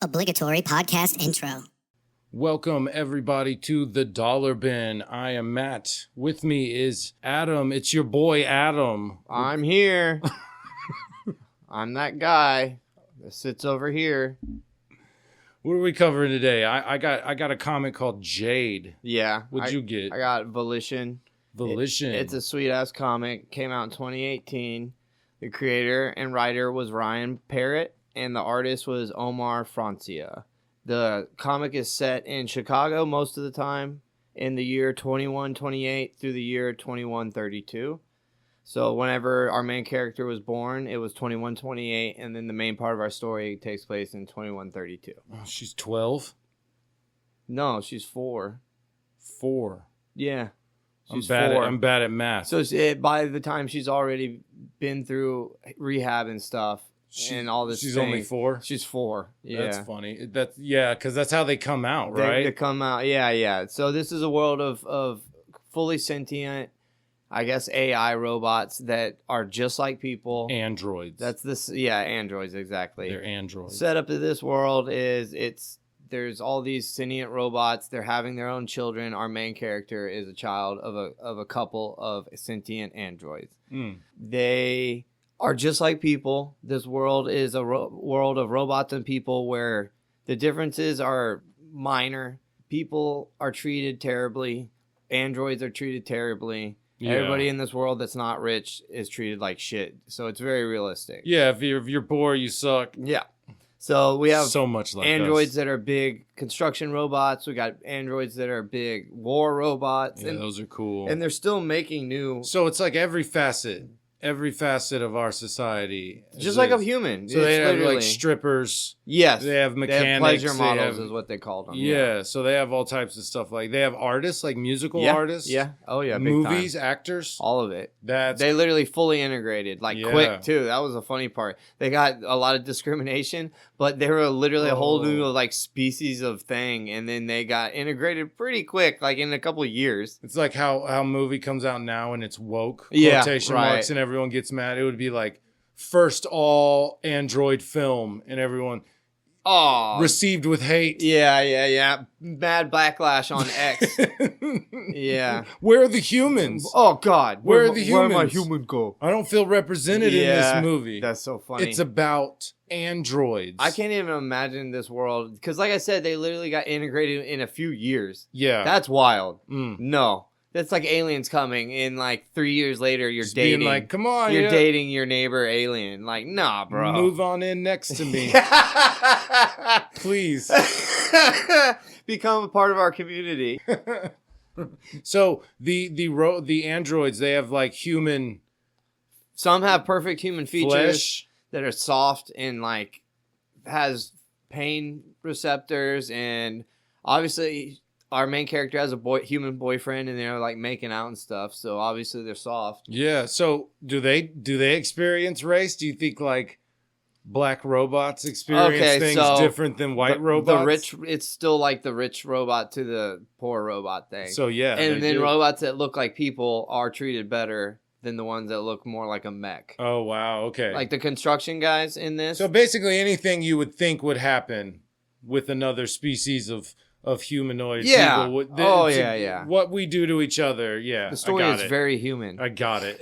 Obligatory podcast intro. Welcome, everybody, to the Dollar Bin. I am Matt. With me is Adam. It's your boy, Adam. I'm here. I'm that guy that sits over here. What are we covering today? I got a comic called Jade. Yeah. What'd you get? I got Volition. Volition. It's a sweet-ass comic. Came out in 2018. The creator and writer was Ryan Parrott, and the artist was Omar Francia. The comic is set in Chicago most of the time in the year 2128 through the year 2132. So whenever our main character was born, it was 2128, and then the main part of our story takes place in 2132. Oh, she's 12? No, she's 4. 4. Yeah. I'm bad at math. So by the time she's already been through rehab and stuff and all this, she's only 4. She's 4. Yeah, that's funny. Because that's how they come out, right? They come out. Yeah. So this is a world of fully sentient, I guess, AI robots that are just like people. Androids. Androids, exactly. They're androids. Setup of this world is there's all these sentient robots. They're having their own children. Our main character is a child of a couple of sentient androids. They are just like people. This world is a world of robots and people where the differences are minor. People are treated terribly. Androids are treated terribly. Yeah. Everybody in this world that's not rich is treated like shit. So it's very realistic. Yeah, if you're poor, you suck. Yeah. So we have so much like androids us. that are big construction robots. We got androids that are big war robots. Yeah, those are cool. And they're still making new. So it's like every facet of our society. Just like a human. So they have like strippers. Yes. They have mechanics. They have pleasure models is what they call them. Yeah. So they have all types of stuff. Like they have artists, like musical artists. Yeah. Oh yeah. Movies, big actors. All of it. They literally fully integrated. Like quick too. That was a funny part. They got a lot of discrimination, but they were literally a whole new like species of thing, and then they got integrated pretty quick, like in a couple of years. It's like how a movie comes out now and it's woke quotation marks and everyone gets mad. It would be like first all Android film and everyone received with hate. Yeah. Mad backlash on X. Yeah. Where are the humans? Oh God. Where are the humans? Where my human go? I don't feel represented in this movie. That's so funny. It's about androids. I can't even imagine this world because, like I said, they literally got integrated in a few years. Yeah. That's wild. No. That's like aliens coming in like 3 years later. You're just dating. Being like, come on, you're dating your neighbor alien. Like, nah, bro. Move on in next to me, please. Become a part of our community. So the androids, they have like human. Some have perfect human features flesh that are soft and like has pain receptors, and obviously. Our main character has a human boyfriend, and they're like making out and stuff. So obviously they're soft. Yeah. So do they experience race? Do you think like black robots experience things different than white robots? It's still like the rich robot to the poor robot thing. So yeah, and then robots that look like people are treated better than the ones that look more like a mech. Oh wow. Okay. Like the construction guys in this. So basically, anything you would think would happen with another species of humanoid people. What we do to each other. Yeah. The story is very human. I got it.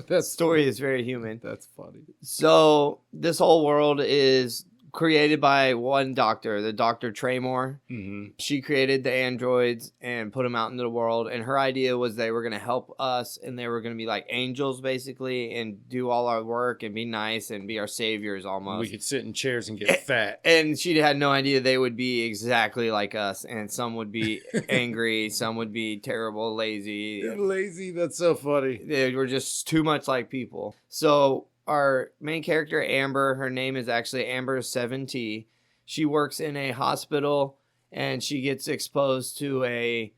That story is very human. That's funny. So this whole world is created by one doctor, the Dr. Tremor. Mm-hmm. She created the androids and put them out into the world. And her idea was they were going to help us, and they were going to be like angels, basically, and do all our work and be nice and be our saviors almost. We could sit in chairs and get fat. And she had no idea they would be exactly like us. And some would be angry. Some would be terrible, lazy. Lazy? That's so funny. They were just too much like people. So our main character, Amber, her name is actually AMBER-7T. She works in a hospital, and she gets exposed to a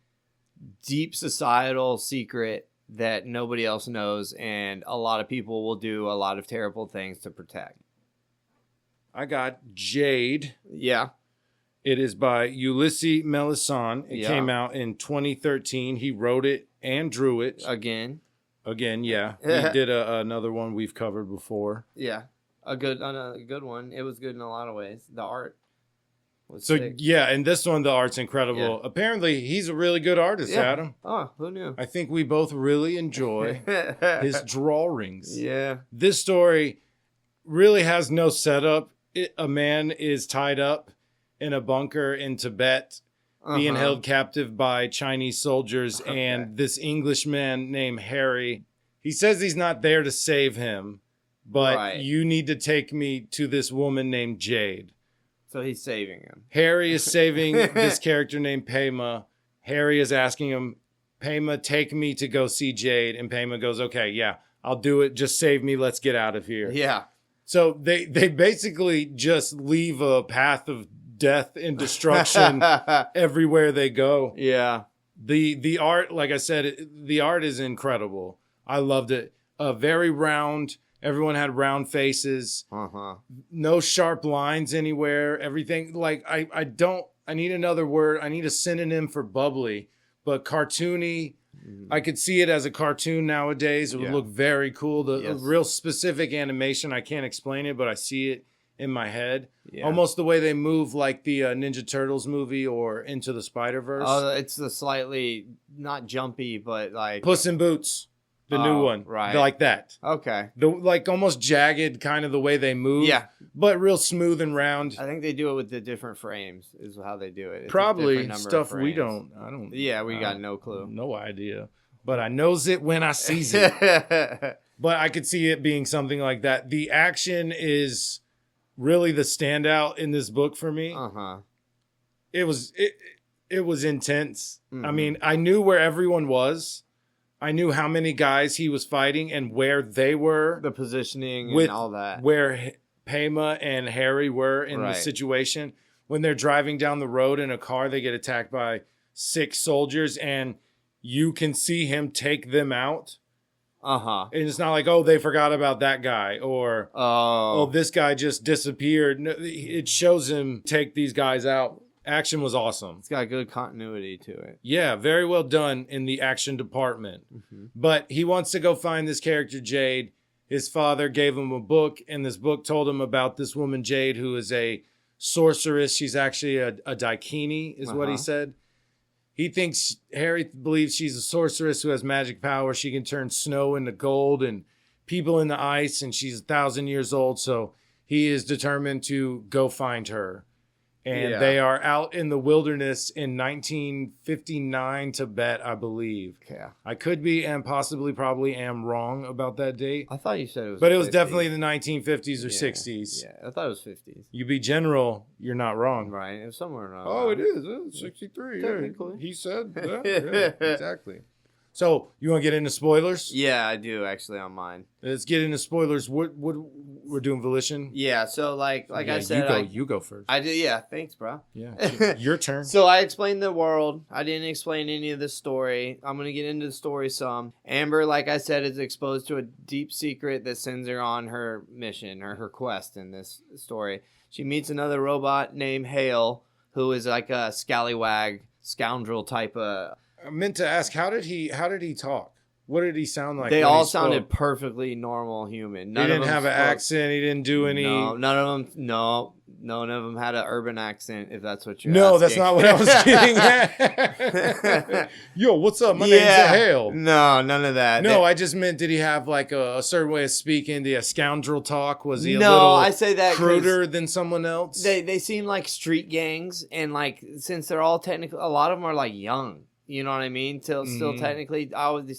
deep societal secret that nobody else knows, and a lot of people will do a lot of terrible things to protect. I got Jade. Yeah. It is by Ulysses Melisson. It came out in 2013. He wrote it and drew it. Again, yeah. He did another one we've covered before. Yeah. A good one. It was good in a lot of ways. The art. So sick. yeah, and this one, the art's incredible. Yeah. Apparently, he's a really good artist, Adam. Oh, who knew? I think we both really enjoy his drawings. Yeah. This story really has no setup. A man is tied up in a bunker in Tibet, being held captive by Chinese soldiers, and this Englishman named Harry. He says he's not there to save him, but you need to take me to this woman named Jade. So he's saving him. Harry is saving this character named Pema. Harry is asking him, Pema, take me to go see Jade. And Pema goes, okay, yeah, I'll do it. Just save me. Let's get out of here. Yeah. So they basically just leave a path of death and destruction everywhere they go. Yeah. The art, like I said, the art is incredible. I loved it. Very round. Everyone had round faces. No sharp lines anywhere. Everything like I need another word. I need a synonym for bubbly, but cartoony. I could see it as a cartoon nowadays. It would look very cool. The real specific animation, I can't explain it, but I see it in my head. Yeah. Almost the way they move like the Ninja Turtles movie or Into the Spider-Verse. Oh, it's the slightly, not jumpy, but like... Puss in Boots. The new one. Right. Like that. Okay. The like almost jagged kind of the way they move. Yeah. But real smooth and round. I think they do it with the different frames is how they do it. It's probably stuff we don't. I don't. Yeah, we got no clue. No idea. But I knows it when I sees it. But I could see it being something like that. The action is really the standout in this book for me. It was intense. I mean, I knew where everyone was. I knew how many guys he was fighting and where they were. The positioning and all that. Where Pema and Harry were in the situation. When they're driving down the road in a car, they get attacked by 6 soldiers and you can see him take them out. And it's not like, oh, they forgot about that guy or, oh, this guy just disappeared. No, it shows him take these guys out. Action was awesome. It's got good continuity to it. Yeah, very well done in the action department. But he wants to go find this character, Jade. His father gave him a book, and this book told him about this woman, Jade, who is a sorceress. She's actually a Dakini, is what he said. Harry believes she's a sorceress who has magic power. She can turn snow into gold and people into ice, and she's 1,000 years old. So he is determined to go find her. And they are out in the wilderness in 1959 Tibet, I believe. Yeah. I could be and probably am wrong about that date. I thought you said it was But it was definitely the 1950s or 60s. Yeah, I thought it was 50s. You be general, you're not wrong. Right, it was somewhere around. Oh, it is. It's 63. Technically. He said that. Yeah, exactly. So, you want to get into spoilers? Yeah, I do actually on mine. Let's get into spoilers. What we're doing Volition? Yeah, so like I said, you go first. I did. Yeah, thanks, bro. Yeah, your turn. So I explained the world. I didn't explain any of the story. I'm gonna get into the story some. Amber, like I said, is exposed to a deep secret that sends her on her mission or her quest in this story. She meets another robot named Hale, who is like a scallywag, scoundrel type of. I meant to ask, how did he talk? What did he sound like? They all sounded perfectly normal human. He didn't have an accent. He didn't do any. No, none of them. No, none of them had an urban accent. If that's what you're. No, asking. That's not what I was getting at. Yo, what's up? My name's Hale. No, none of that. No, I just meant, did he have like a certain way of speaking? The scoundrel talk? Was he a no? little I say that cruder than someone else? They seem like street gangs, and like since they're all technically, a lot of them are like young. You know what I mean? Still technically,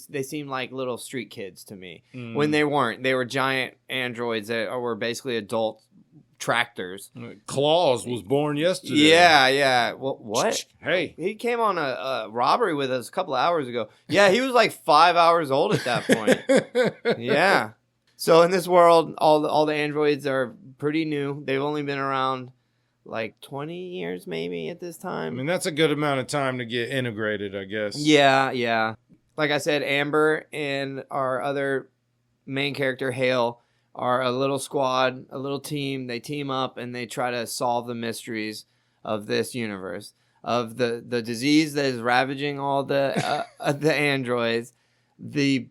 they seem like little street kids to me. When they weren't. They were giant androids that were basically adult tractors. Claus was born yesterday. Yeah. Well, what? Hey. He came on a robbery with us a couple of hours ago. Yeah, he was like 5 hours old at that point. Yeah. So in this world, all the androids are pretty new. They've only been around like 20 years maybe at this time. I mean, that's a good amount of time to get integrated, I guess. Yeah. Like I said, Amber and our other main character, Hale, are a little squad, a little team. They team up and they try to solve the mysteries of this universe, of the disease that is ravaging all the androids, the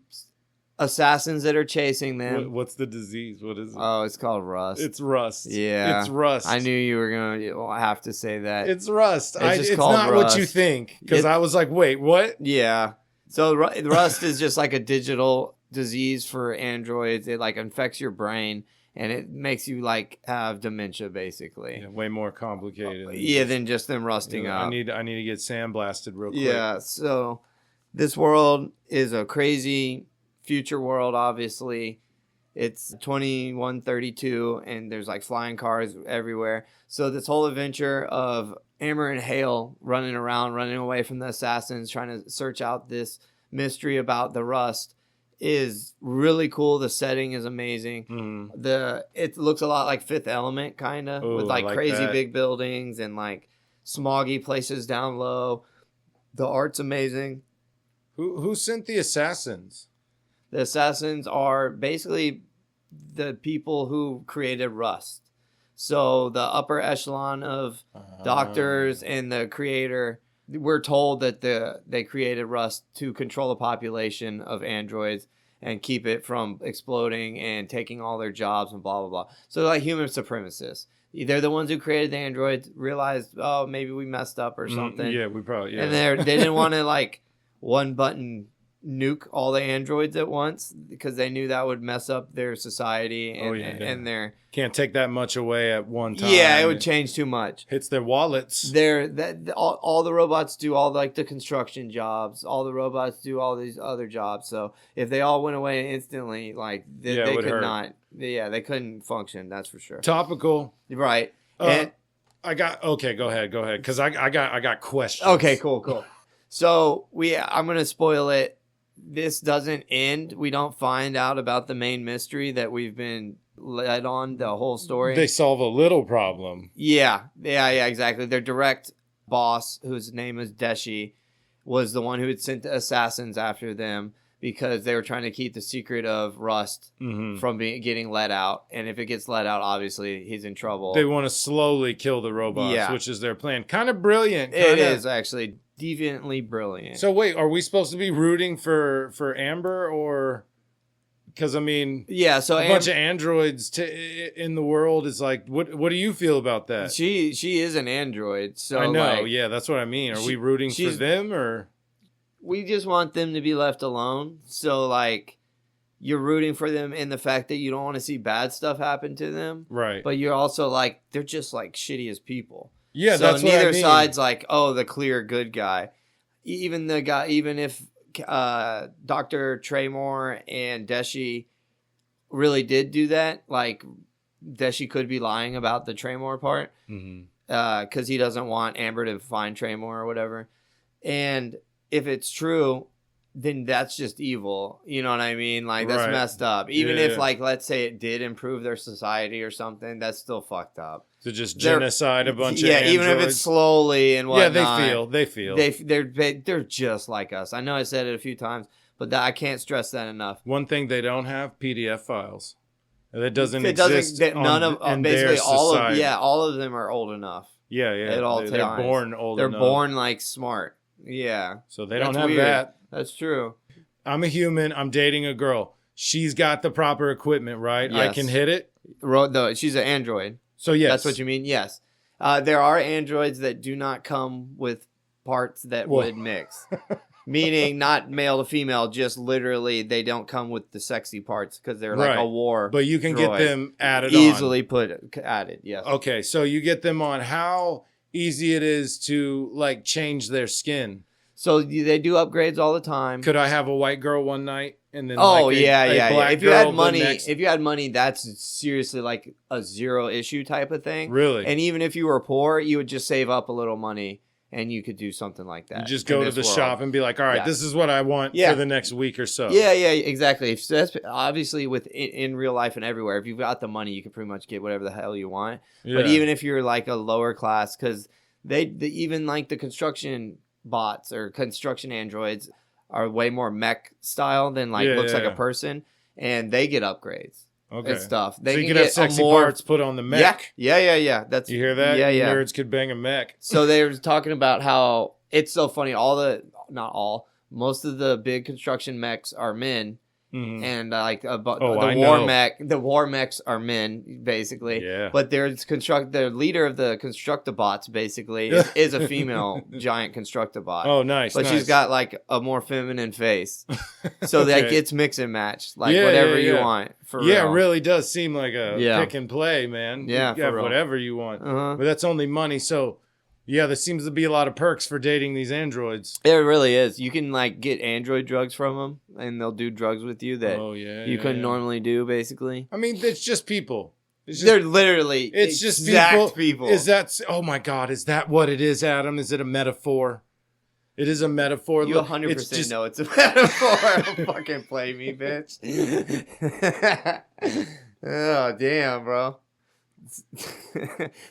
assassins that are chasing them. What's the disease? What is it? Oh, it's called rust. It's rust. Yeah. It's rust. I knew you were going to have to say that. It's rust. It's It's called not rust. what you think. Because I was like, wait, what? Yeah. So rust is just like a digital disease for androids. It like infects your brain and it makes you like have dementia basically. Yeah, way more complicated. Than just them rusting up. I need to get sandblasted real quick. Yeah. So this world is a crazy future world, obviously. It's 2132 and there's like flying cars everywhere. So this whole adventure of Amber and Hale running around, running away from the assassins, trying to search out this mystery about the rust is really cool. The setting is amazing. It looks a lot like Fifth Element kind of, with like crazy that. big buildings and like smoggy places down low. The art's amazing. Who sent the assassins? The assassins are basically the people who created Rust. So the upper echelon of doctors and the creator, we're told that they created Rust to control the population of androids and keep it from exploding and taking all their jobs and blah, blah, blah. So they're like human supremacists. They're the ones who created the androids, realized, oh, maybe we messed up or something. Yeah, we probably, yeah. And they didn't want to like one button nuke all the androids at once because they knew that would mess up their society and their can't take that much away at one time. Yeah, it would change too much. Hits their wallets. All the robots do all like the construction jobs. All the robots do all these other jobs. So if they all went away instantly, like they could hurt. not. Yeah, they couldn't function. That's for sure. Topical, right? And I got okay. Go ahead, because I got questions. Okay, cool. So I'm gonna spoil it. This doesn't end. We don't find out about the main mystery that we've been led on the whole story. They solve a little problem. Yeah, exactly. Their direct boss, whose name is Deshi, was the one who had sent the assassins after them because they were trying to keep the secret of Rust from getting let out. And if it gets let out, obviously he's in trouble. They want to slowly kill the robots, which is their plan. Kind of brilliant. It is actually deviantly brilliant. So wait, are we supposed to be rooting for Amber or? Because I mean, so a bunch of androids in the world is like, what do you feel about that? She is an android, so I know, like, that's what I mean. Are we rooting for them or? We just want them to be left alone. So like, you're rooting for them in the fact that you don't want to see bad stuff happen to them, right? But you're also like, they're just like shitty as people. Yeah, so that's what I mean. Neither side's like, oh, the clear good guy. Even if Dr. Tremor and Deshi really did do that, like Deshi could be lying about the Tremor part because he doesn't want Amber to find Tremor or whatever. And if it's true, then that's just evil. You know what I mean? Like, that's messed up. Even if, like, let's say it did improve their society or something, that's still fucked up. So just genocide a bunch of androids? Even if it's slowly and whatnot. Yeah, they feel. They're just like us. I know I said it a few times, but I can't stress that enough. One thing they don't have, PDF files. That doesn't exist none of basically all of them are old enough. Yeah. At all times. They're born old enough. They're born, like, smart. Yeah. So they don't have that. That's true. I'm a human. I'm dating a girl. She's got the proper equipment, right? Yes. I can hit it? No, she's an android. So, yes. That's what you mean? Yes. There are androids that do not come with parts that would mix. Meaning not male to female, just literally they don't come with the sexy parts because they're like a war. But you can get them added Easily added, yes. Okay, so you get them on. How easy it is to, like, change their skin? So they do upgrades all the time. Could I have a white girl one night and then black If you had money, that's seriously like a zero issue type of thing. Really? And even if you were poor, you would just save up a little money and you could do something like that. You just go to the shop and be like, all right, this is what I want for the next week or so. Yeah, exactly. So that's obviously in real life and everywhere. If you've got the money, you can pretty much get whatever the hell you want. Yeah. But even if you're like a lower class, because even like the construction bots or construction androids are way more mech style than like looks like a person, and they get upgrades and stuff. They so can you could have sexy parts put on the mech. Yeah. That's, you hear that? Yeah. Nerds could bang a mech. So they were talking about how it's so funny. Most of the big construction mechs are men, And the war mechs are men basically. Yeah. But the leader of the Constructabots basically is a female giant Constructabot. Oh, nice. But she's got like a more feminine face, so Okay. like it's mix and match, like whatever you want. For real. It really does seem like a pick and play, man. Yeah, you have for real. whatever you want, Uh-huh. but that's only money. So, yeah, there seems to be a lot of perks for dating these androids. It really is. You can like get android drugs from them, and they'll do drugs with you that you couldn't normally do. Basically, I mean, it's just people. They're literally just people. Is that? Oh my God! Is that what it is, Adam? Is it a metaphor? It is a metaphor. You 100% know it's a metaphor. Don't fucking play me, bitch. Oh, damn, bro.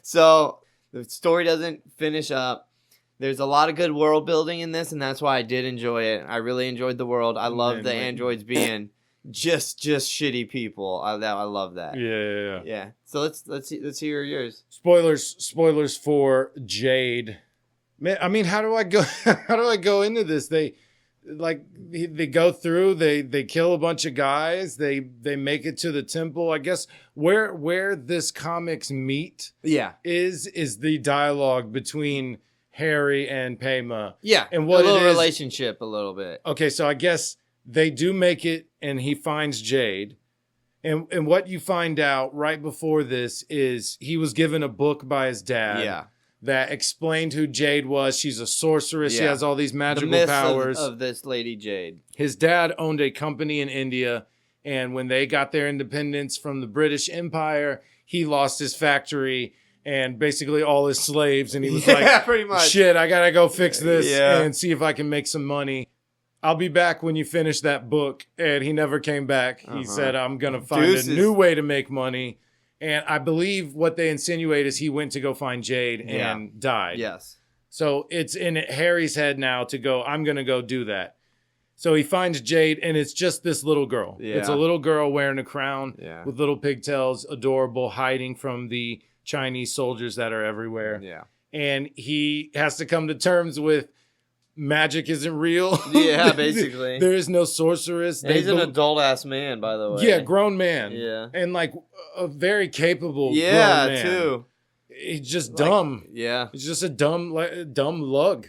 So, the story doesn't finish up. There's a lot of good world building in this, and that's why I did enjoy it. I really enjoyed the world. I love the androids being just shitty people. I love that. Yeah. So let's hear yours. Spoilers for Jade. Man, I mean, how do I go into this? They go through, they kill a bunch of guys, they make it to the temple. I guess where this comics meet is the dialogue between Harry and Pema. Yeah. And what a little it is, relationship a little bit. Okay, so I guess they do make it and he finds Jade. And what you find out right before this is he was given a book by his dad. Yeah. That explained who Jade was. She's a sorceress. Yeah. She has all these magical the myth powers. of this lady Jade. His dad owned a company in India, and when they got their independence from the British Empire, he lost his factory and basically all his slaves, and he was like, pretty much. Shit, I gotta go fix this Yeah. and see if I can make some money. I'll be back when you finish that book. And he never came back. He said, I'm gonna find a new way to make money. And I believe what they insinuate is he went to go find Jade and died. Yes. So it's in Harry's head now to go, I'm going to go do that. So he finds Jade, and it's just this little girl. Yeah. It's a little girl wearing a crown Yeah. with little pigtails, adorable, hiding from the Chinese soldiers that are everywhere. Yeah. And he has to come to terms with magic isn't real. Yeah, basically. There is no sorceress. And he's an adult ass man, by the way. Yeah, grown man. Yeah. And like a very capable grown man. Too. He's just dumb. Yeah. He's just a dumb lug,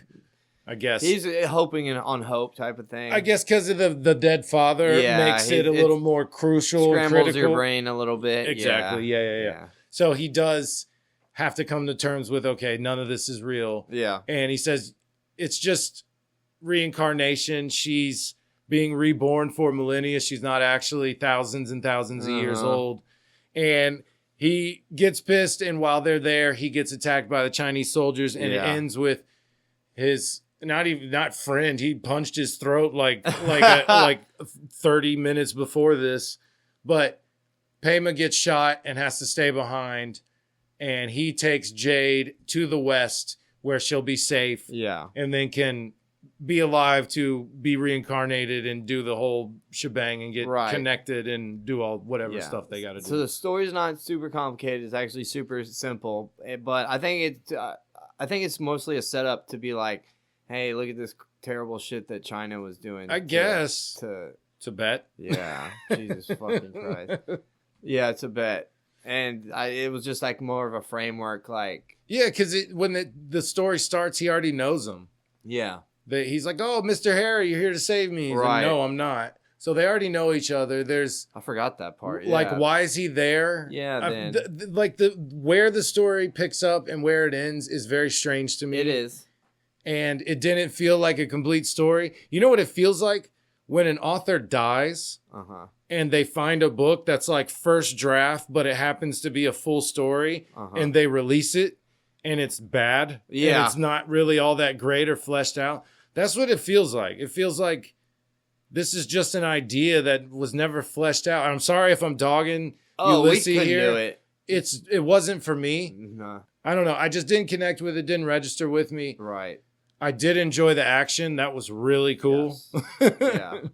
I guess. He's hoping on hope type of thing. I guess because of the dead father makes it a little more crucial, scrambles critical. your brain a little bit. Exactly. Yeah. So he does have to come to terms with, okay, none of this is real. Yeah. And he says it's just reincarnation. She's being reborn for millennia. She's not actually thousands and thousands of years old. And he gets pissed, and while they're there, he gets attacked by the Chinese soldiers, and it ends with his not friend. He punched his throat like 30 minutes before this. But Pema gets shot and has to stay behind, and he takes Jade to the west where she'll be safe. Yeah. And then can be alive to be reincarnated and do the whole shebang and get connected and do all whatever stuff they got to do. So the story's not super complicated. It's actually super simple. But I think it's mostly a setup to be like, hey, look at this terrible shit that China was doing. I guess. To Tibet. Yeah. Jesus fucking Christ. Yeah, Tibet. And it was just like more of a framework, like. Yeah, because when the story starts, he already knows him. Yeah. He's like, oh, Mr. Harry, you're here to save me. He's like, no, I'm not. So they already know each other. I forgot that part. Like, why is he there? Yeah, where the story picks up and where it ends is very strange to me. It is. And it didn't feel like a complete story. You know what it feels like? When an author dies and they find a book that's like first draft, but it happens to be a full story and they release it and it's bad. Yeah. And it's not really all that great or fleshed out. That's what it feels like. It feels like this is just an idea that was never fleshed out. I'm sorry if I'm dogging Ulysses we couldn't here. Do it. It wasn't for me. No. I don't know. I just didn't connect with it. Didn't register with me. Right. I did enjoy the action. That was really cool. Yes.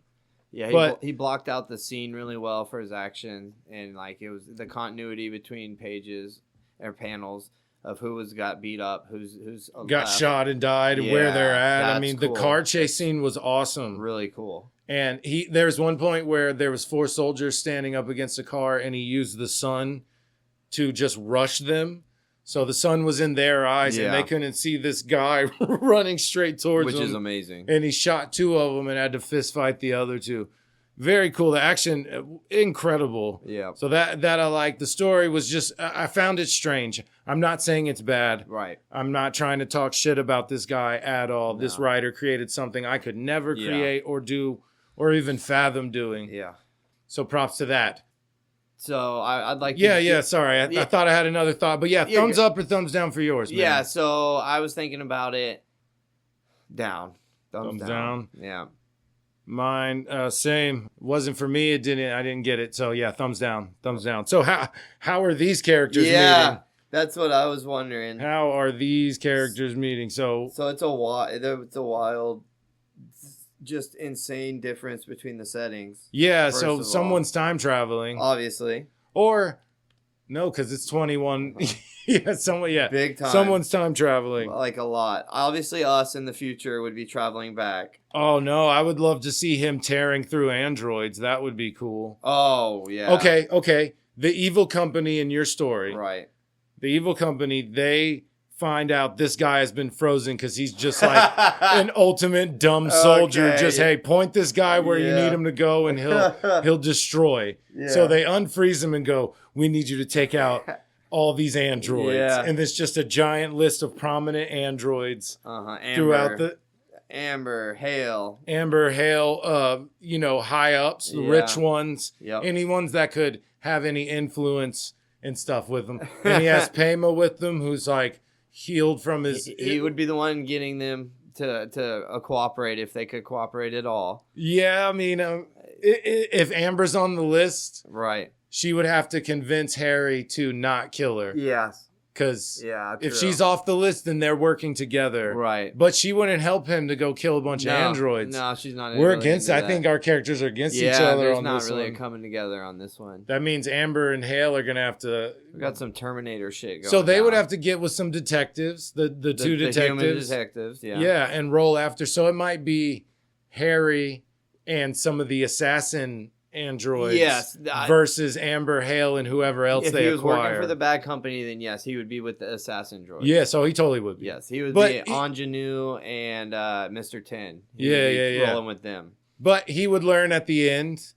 Yeah. But he blocked out the scene really well for his action, and like it was the continuity between pages or panels of who got beat up, who's got shot and died, and where they're at. I mean, cool. the car chase scene was awesome. Really cool. And there's one point where there was 4 soldiers standing up against a car, and he used the sun to just rush them. So the sun was in their eyes, and they couldn't see this guy running straight towards them. Which is amazing. And he shot 2 of them and had to fist fight the other 2. Very cool. The action, incredible. Yeah. So that I like. The story was just, I found it strange. I'm not saying it's bad. Right. I'm not trying to talk shit about this guy at all. No. This writer created something I could never create or do or even fathom doing. Yeah. So props to that. So I'd like to... Sorry. I thought I had another thought. But thumbs up or thumbs down for yours, man. Yeah, so I was thinking about it. Down. Thumbs down. Yeah. Mine, same. Wasn't for me. I didn't get it. So thumbs down. Thumbs down. So how are these characters meeting? That's what I was wondering. How are these characters meeting? So it's a wild, just insane difference between the settings. Yeah, so someone's time traveling. Obviously. Or no, because it's 21. Big time. Someone's time traveling. Like a lot. Obviously us in the future would be traveling back. Oh no, I would love to see him tearing through androids. That would be cool. Oh, yeah. Okay. The evil company in your story. Right. The evil company, they find out this guy has been frozen because he's just like an ultimate dumb soldier. Okay. Hey, point this guy where you need him to go and he'll destroy. Yeah. So they unfreeze him and go, we need you to take out all these androids. Yeah. And it's just a giant list of prominent androids throughout the... Amber, HALE, high ups, the rich ones, Yep. any ones that could have any influence and stuff with them. And he has Pema with them, who's like healed from his... He would be the one getting them to cooperate if they could cooperate at all. Yeah, I mean, if Amber's on the list, right, she would have to convince Harry to not kill her. Yes. Because if she's off the list, then they're working together. Right. But she wouldn't help him to go kill a bunch of androids. No, she's not. We're against it. I think our characters are against each other on this one. there's not really a coming together on this one. That means Amber and HALE are going to have to... We got some Terminator shit going on. So they would have to get with some detectives, the 2 detectives. The human detectives, yeah. Yeah, and roll after. So it might be Harry and some of the assassin androids versus Amber, HALE, and whoever else they acquire. If he was working for the bad company, then yes, he would be with the assassin droids. Yeah, so he totally would be. Yes, he would be Ingenue and Mr. 10. Rolling with them. But he would learn at the end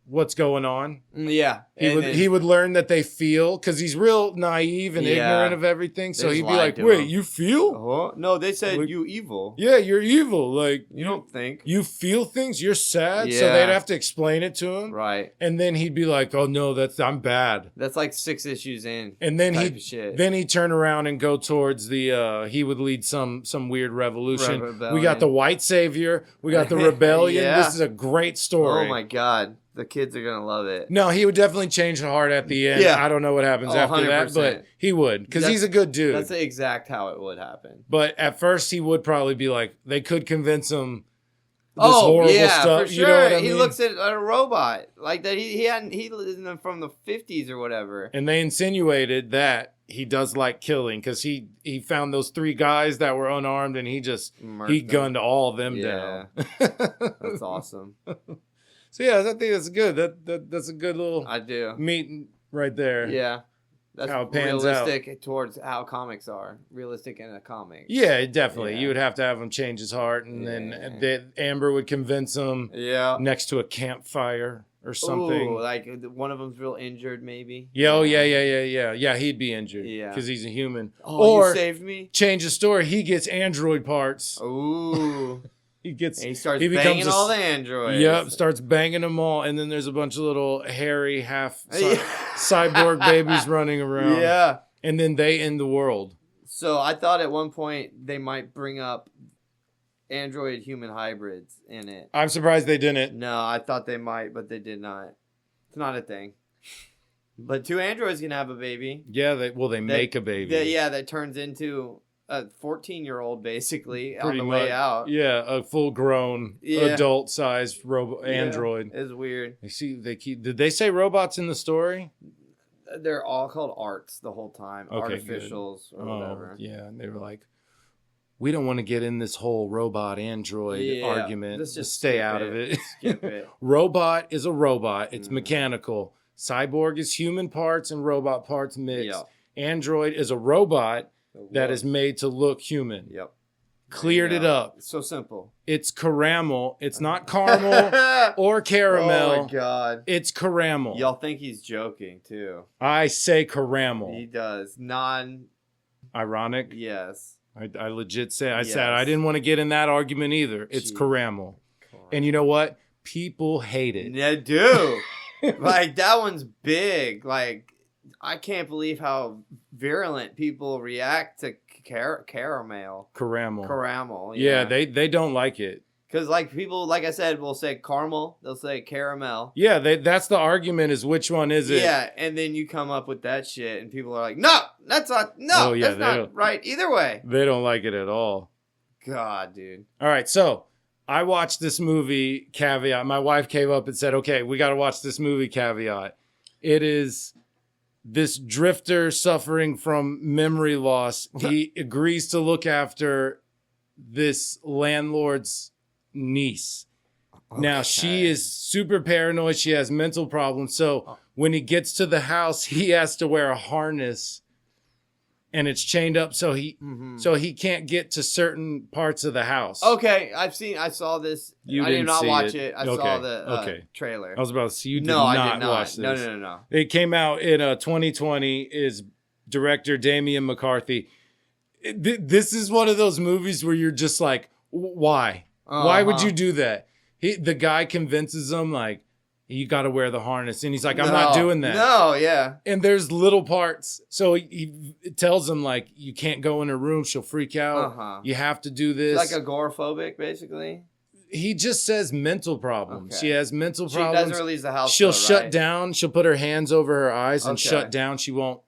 what's going on. Yeah. He would learn that they feel, because he's real naive and ignorant of everything. So he'd be like, wait, you feel? No, they said you evil. Yeah, you're evil. Like, you don't think. You feel things? You're sad? Yeah. So they'd have to explain it to him. Right. And then he'd be like, oh no, I'm bad. That's like 6 issues in. And then he'd turn around and go towards he would lead some weird revolution. We got the white savior. We got the rebellion. This is a great story. Oh my God. The kids are going to love it. No, he would definitely change the heart at the end. Yeah. I don't know what happens after 100%. That, but he would, because he's a good dude. That's the exact how it would happen. But at first, he would probably be like, they could convince him this horrible stuff. For sure. You know what I mean? He looks at a robot like that. He lived from the 50s or whatever. And they insinuated that he does like killing, because he found those 3 guys that were unarmed, and he gunned all of them down. That's awesome. So yeah, I think that's good. That's a good little meeting right there. Yeah. That's how it pans realistic towards how comics are. Realistic in a comic. Yeah, definitely. Yeah. You would have to have him change his heart, and then Amber would convince him next to a campfire or something. Ooh, like one of them's real injured maybe. Yeah, Yeah, he'd be injured. Yeah. Because he's a human. Oh, or you saved me? Change the story. He gets android parts. Ooh. He starts banging all the androids. Yep, starts banging them all, and then there's a bunch of little hairy cyborg babies running around. Yeah, and then they end the world. So I thought at one point they might bring up android human hybrids in it. I'm surprised they didn't. No, I thought they might, but they did not. It's not a thing. But 2 androids can have a baby. Yeah, they make a baby. That turns into a 14-year-old basically on the way out. Yeah, a full-grown adult-sized android. It's weird. Did they say robots in the story? They're all called arts the whole time. Okay, artificials or whatever. Yeah, and they were like, we don't want to get in this whole robot android argument. Let's just stay out of it. Skip it. Robot is a robot. It's mechanical. Cyborg is human parts and robot parts mixed. Android is a robot that is made to look human. Cleared it up. It's so simple. It's caramel. It's not caramel or caramel. Oh my God. It's caramel. Y'all think he's joking too. I say caramel. He does. Ironic? Yes. I legit said I didn't want to get in that argument either. It's caramel. And you know what? People hate it. They do. Like, that one's big. Like, I can't believe how virulent people react to caramel. Caramel. Yeah, they don't like it. Because, like, people, like I said, will say caramel. They'll say caramel. Yeah, that's the argument is which one is it? Yeah, and then you come up with that shit, and people are like, no, that's not right either way. They don't like it at all. God, dude. All right, so I watched this movie, Caveat. My wife came up and said, okay, we got to watch this movie, Caveat. It is this drifter suffering from memory loss. He agrees to look after this landlord's niece. Okay. Now, she is super paranoid. She has mental problems. So when he gets to the house, he has to wear a harness. And it's chained up so he can't get to certain parts of the house. Okay, I saw this. I did not watch it. I saw the trailer. I was about to say, you did not watch this. No. It came out in 2020. Is director Damian McCarthy. This is one of those movies where you're just like, why? Why would you do that? The guy convinces him, like, you got to wear the harness. And he's like, I'm not doing that. No, yeah. And there's little parts. So he tells him, like, you can't go in her room. She'll freak out. You have to do this. Like agoraphobic, basically? He just says mental problems. Okay. She has mental problems. She doesn't release the house. She'll shut down. She'll put her hands over her eyes and shut down. She won't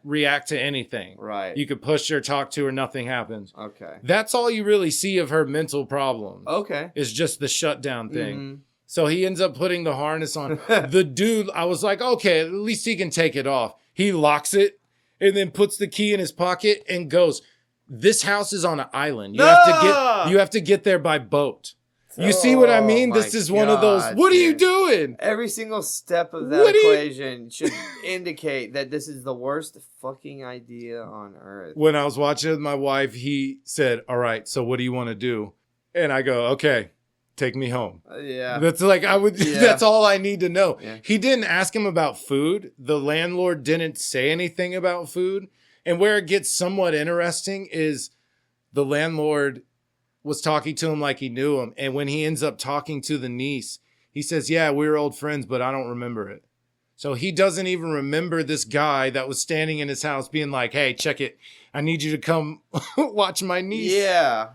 react to anything. Right. You could push her, talk to her, nothing happens. Okay. That's all you really see of her mental problems. Okay. Is just the shutdown thing. Mm-hmm. So he ends up putting the harness on. The dude, I was like, okay, at least he can take it off. He locks it and then puts the key in his pocket and goes, this house is on an island. You have to get there by boat. You see what I mean? This is one of those, what are you doing? Every single step of that equation should indicate that this is the worst fucking idea on earth. When I was watching with my wife, he said, all right, so what do you want to do? And I go, okay. Take me home. Yeah. That's like, that's all I need to know. Yeah. He didn't ask him about food. The landlord didn't say anything about food. And where it gets somewhat interesting is the landlord was talking to him like he knew him. And when he ends up talking to the niece, he says, yeah, we were old friends, but I don't remember it. So he doesn't even remember this guy that was standing in his house being like, hey, check it. I need you to come watch my niece. Yeah.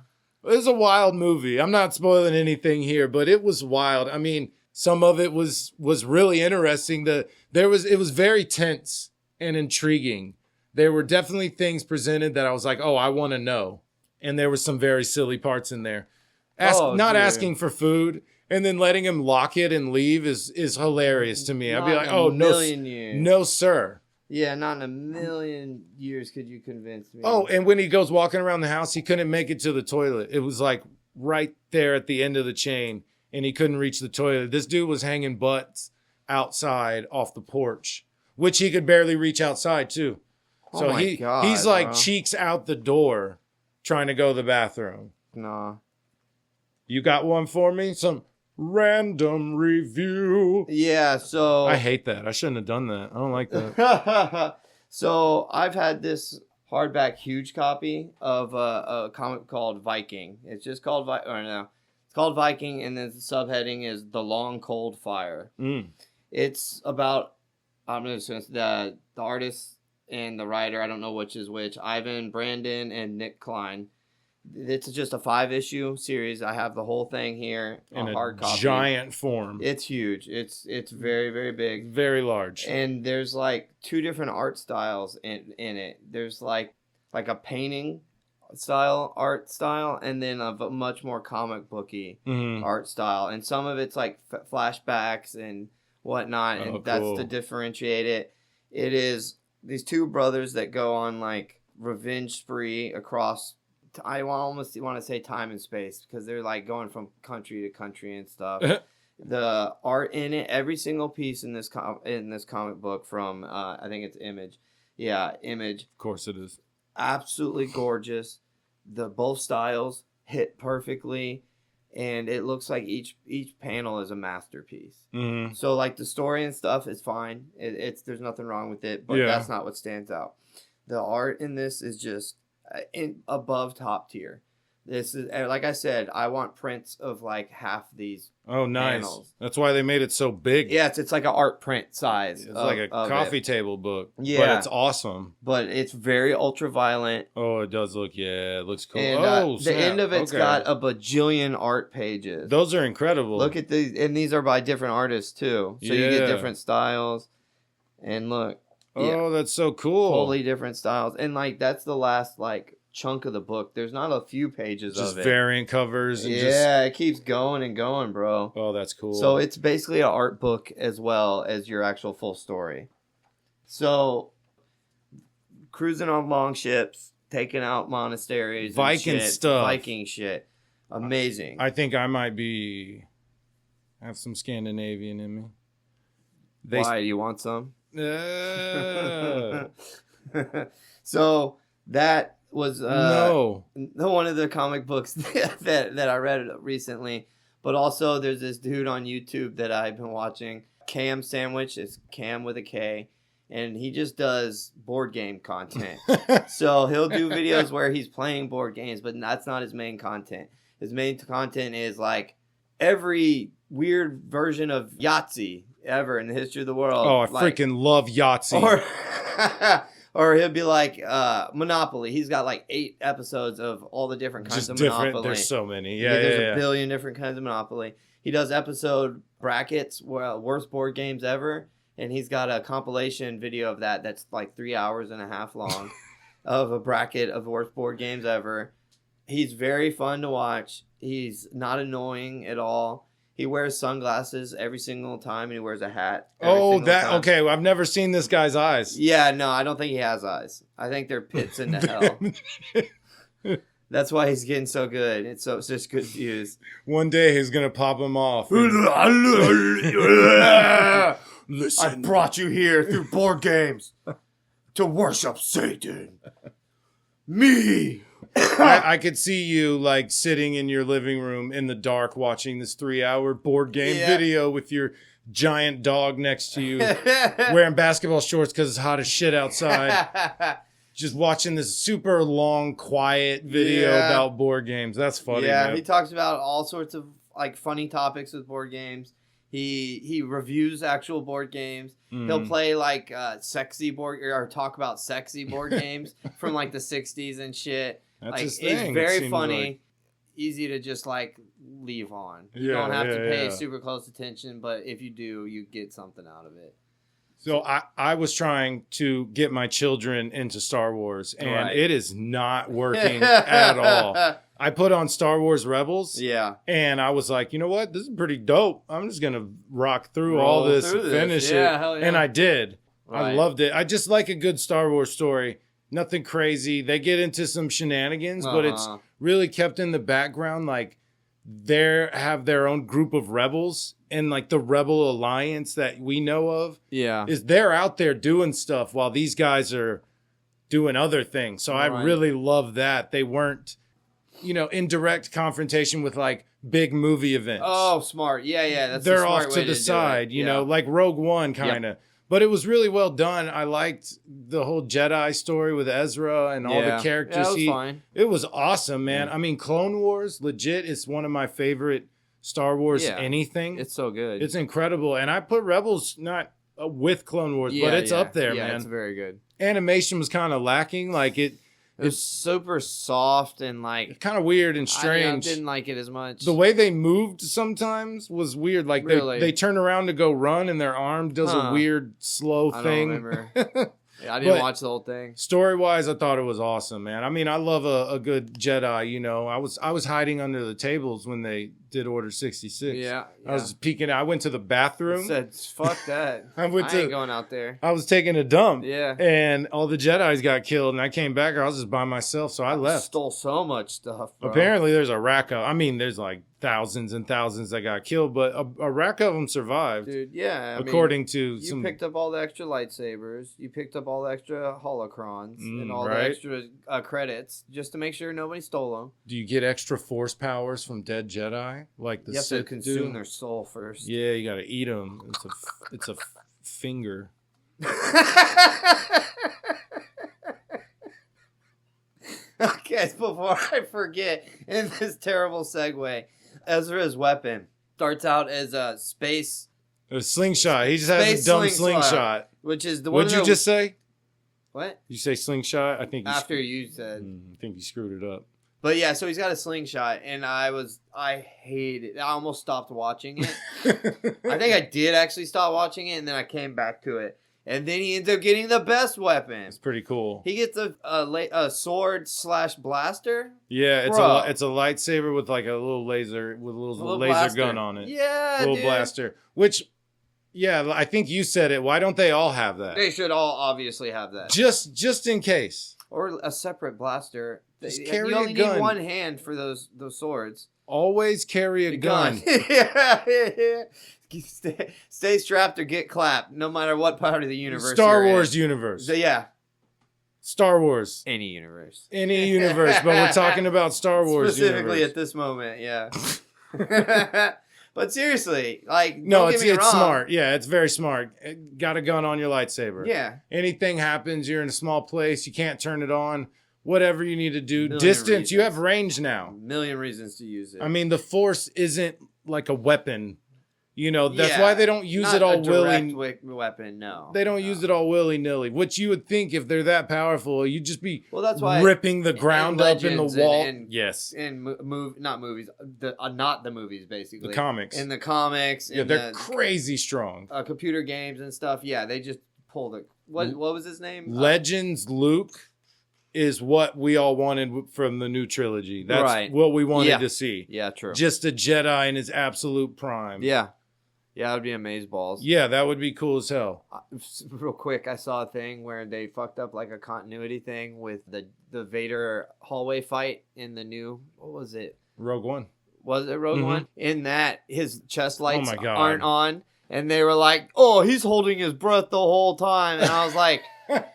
It was a wild movie. I'm not spoiling anything here, but it was wild. I mean, some of it was really interesting. It was very tense and intriguing. There were definitely things presented that I was like, oh, I want to know. And there were some very silly parts in there. Asking for food and then letting him lock it and leave is hilarious to me. I'd be like, oh, no, sir. Yeah, not in a million years could you convince me. Oh, and when he goes walking around the house, he couldn't make it to the toilet. It was like right there at the end of the chain, and he couldn't reach the toilet. This dude was hanging butts outside off the porch, which he could barely reach outside too. So he's like cheeks out the door trying to go to the bathroom. Nah. You got one for me? Some random review. Yeah, so I hate that. I shouldn't have done that. I don't like that. So I've had this hardback huge copy of a comic called Viking. It's just called it's called Viking, and then the subheading is The Long Cold Fire. It's about the artist and the writer. I don't know which is which. Ivan Brandon and Nick Klein. It's just a 5-issue series. I have the whole thing here in a hard copy. Giant form. It's huge. It's very, very big. Very large. And there's like 2 different art styles in it. There's like a painting art style, and then a much more comic booky art style. And some of it's like flashbacks and whatnot, and that's to differentiate it. It is these 2 brothers that go on like revenge spree across almost want to say time and space because they're like going from country to country and stuff. The art in it, every single piece in this comic book from I think it's Image. Yeah, Image. Of course it is. Absolutely gorgeous. Both styles hit perfectly, and it looks like each panel is a masterpiece. Mm-hmm. So like the story and stuff is fine. There's nothing wrong with it, but that's not what stands out. The art in this is just above top tier. This is, like I said, I want prints of like half these. Oh, nice. Panels. That's why they made it so big. Yeah, it's like an art print size. It's like a coffee table book. Yeah. But it's awesome. But it's very ultra violent. Oh, it does look, it looks cool. And, the end of it's got a bajillion art pages. Those are incredible. Look at these, and these are by different artists too. So you get different styles. And look. Oh, that's so cool. Totally different styles. And like, that's the last like chunk of the book. There's not a few pages of it. Just variant covers. And it keeps going and going, bro. Oh, that's cool. So it's basically an art book as well as your actual full story. So cruising on long ships, taking out monasteries, Viking stuff, Viking shit, amazing. I think I might have some Scandinavian in me. Why? Do you want some? So that was one of the comic books that I read recently. But also there's this dude on YouTube that I've been watching, Cam Sandwich. It's Cam with a K, and he just does board game content. So he'll do videos where he's playing board games, but that's not his main content. His main content is like every weird version of Yahtzee ever in the history of the world. Oh, I freaking love Yahtzee. Or he'll be like Monopoly. He's got like 8 episodes of all the different kinds of Monopoly. There's so many. There's a billion different kinds of Monopoly. He does episode brackets, worst board games ever. And he's got a compilation video of that's like 3 hours and a half long of a bracket of worst board games ever. He's very fun to watch. He's not annoying at all. He wears sunglasses every single time, and he wears a hat. Okay. Well, I've never seen this guy's eyes. Yeah, no, I don't think he has eyes. I think they're pits into hell. That's why he's getting so good. It's just good views. One day he's gonna pop them off. Listen, I brought you here through board games to worship Satan. Me. I could see you like sitting in your living room in the dark watching this 3-hour board game video with your giant dog next to you wearing basketball shorts because it's hot as shit outside. Just watching this super long, quiet video about board games. That's funny. Yeah, man. He talks about all sorts of like funny topics with board games. He reviews actual board games. He'll play like sexy board or talk about sexy board games from like the 60s and shit. That's his thing. It's very funny, easy to just like leave on. You don't have to pay super close attention, but if you do, you get something out of it. So I was trying to get my children into Star Wars, and it is not working at all. I put on Star Wars Rebels, and I was like, you know what? This is pretty dope. I'm just going to rock through all this and finish it. Hell yeah. And I did. Right. I loved it. I just like a good Star Wars story. Nothing crazy. They get into some shenanigans, but it's really kept in the background. Like they have their own group of rebels, and like the Rebel Alliance that we know of, is they're out there doing stuff while these guys are doing other things. So I really love that they weren't, in direct confrontation with like big movie events. Oh, smart. Yeah. They're off to the side, like Rogue One kind of. Yep. But it was really well done. I liked the whole Jedi story with Ezra and all the characters. Yeah, it was fine. It was awesome, man. I mean, Clone Wars, legit, is one of my favorite Star Wars anything. It's so good. It's incredible. And I put Rebels not with Clone Wars, but it's up there, man. It's very good. Animation was kind of lacking. Like it's super soft and like kind of weird and strange. I didn't like it as much. The way they moved sometimes was weird. Like they turn around to go run and their arm does a weird slow thing. I don't remember. I didn't watch the whole thing. Story wise, I thought it was awesome, man. I mean, I love a good Jedi. I was hiding under the tables when they did Order 66. Yeah. I was peeking. I went to the bathroom. Said, fuck that. I ain't going out there. I was taking a dump. Yeah. And all the Jedis got killed, and I came back. I was just by myself, so I left. Stole so much stuff, bro. Apparently, there's a rack of. I mean, there's like thousands and thousands that got killed, but a rack of them survived. Dude, yeah. According to you picked up all the extra lightsabers. You picked up all the extra holocrons and all right. the extra credits just to make sure nobody stole them. Do you get extra force powers from dead Jedi? Like the you have Sith to consume do? their soul first. Yeah, you got to eat them. It's a finger. Okay, before I forget, in this terrible segue, Ezra's weapon starts out as a space... A slingshot. He just has a dumb slingshot. Which is the one... What'd you just say? What? You say slingshot? I think After you said... I think you screwed it up. But yeah, so he's got a slingshot, and I hate it. I almost stopped watching it. I think I did actually stop watching it, and then I came back to it. And then he ends up getting the best weapon. It's pretty cool. He gets a sword / blaster. Yeah, it's a lightsaber with like a little laser with a little laser blaster. gun on it. Yeah, little dude. blaster. Which, yeah, I think you said it. Why don't they all have that? They should all obviously have that. Just in case. Or a separate blaster. Just carry you only a gun. need one hand for those swords. Always carry a gun. Yeah. Stay strapped or get clapped, no matter what part of the universe. Star Wars universe. So, yeah. Star Wars. Any universe. Any universe, but we're talking about Star Wars Specifically universe. at this moment, yeah. But seriously, like, no, don't get me it's wrong. smart. Yeah, it's very smart. Got a gun on your lightsaber. Yeah. Anything happens, you're in a small place, you can't turn it on. Whatever you need to do. Million Distance, reasons. you have range now. Million reasons to use it. I mean, the Force isn't like a weapon. You know, that's Yeah, why they don't use not it all a direct willy. weapon, no. They don't use it all willy-nilly. Which you would think if they're that powerful, you'd just be Well, that's why ripping the ground up in the Legends wall. yes. And not movies, not the movies, basically. The comics. In the comics. Yeah, they're crazy strong. Computer games and stuff. Yeah, they just pull the... What was his name? Legends Luke is what we all wanted from the new trilogy. That's right. what we wanted to see. Yeah, true. Just a Jedi in his absolute prime. Yeah. Yeah, that would be amazeballs. Yeah, that would be cool as hell. Real quick, I saw a thing where they fucked up like a continuity thing with the Vader hallway fight in the new... What was it? Rogue One. Was it Rogue One? In that, his chest lights my God. aren't on. And they were like, oh, he's holding his breath the whole time. And I was like...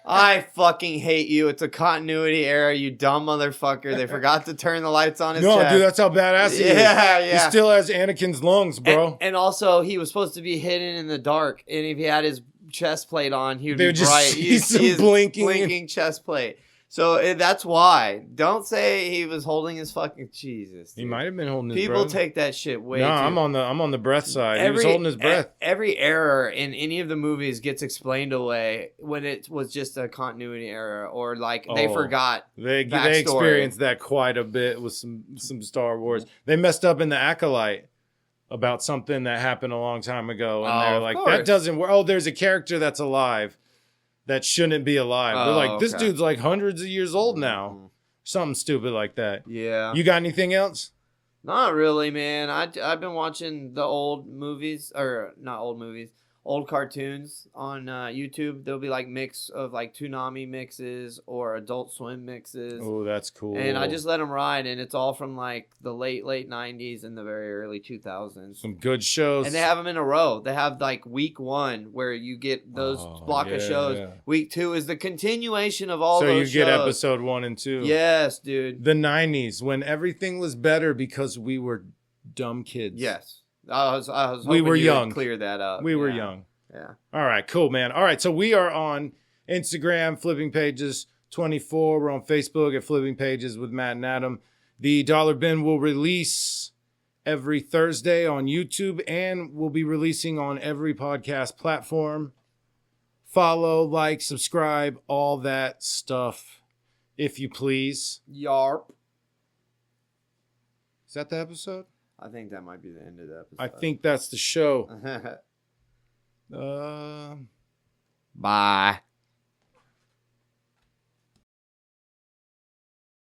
I fucking hate you. It's a continuity error, you dumb motherfucker. They forgot to turn the lights on his chest. No, dude, that's how badass he is. Yeah. He still has Anakin's lungs, bro. And also, he was supposed to be hidden in the dark. And if he had his chest plate on, he would They be would just bright. see You'd some his blinking. chest plate. So that's why. Don't say he was holding his fucking... Jesus. He dude. might have been holding his People breath. take that shit way too... I'm on the breath side. He was holding his breath. Every error in any of the movies gets explained away when it was just a continuity error, or like they forgot. They backstory. experienced that quite a bit with some Star Wars. They messed up in the Acolyte about something that happened a long time ago, and they're like, that doesn't work. Oh, there's a character that's alive that shouldn't be alive. They're like, this dude's like hundreds of years old now. Something stupid like that. Yeah. You got anything else? Not really, man. I've been watching the old movies, or not old movies, old cartoons on YouTube. There'll be like mix of like Toonami mixes or Adult Swim mixes. Oh, that's cool. And I just let them ride, and it's all from like the late 90s and the very early 2000s. Some good shows. And they have them in a row. They have like week 1 where you get those block of shows. Yeah. Week 2 is the continuation of all so those shows. So you get episode 1 and 2. Yes, dude. The 90s, when everything was better because we were dumb kids. Yes. I was hoping we were you young. would clear that up. We were young. Yeah. All right, cool, man. All right, so we are on Instagram, Flipping Pages 24. We're on Facebook at Flipping Pages with Matt and Adam. The Dollar Bin will release every Thursday on YouTube, and we'll be releasing on every podcast platform. Follow, like, subscribe, all that stuff, if you please. Yarp. Is that the episode? I think that might be the end of the episode. I think that's the show. Bye.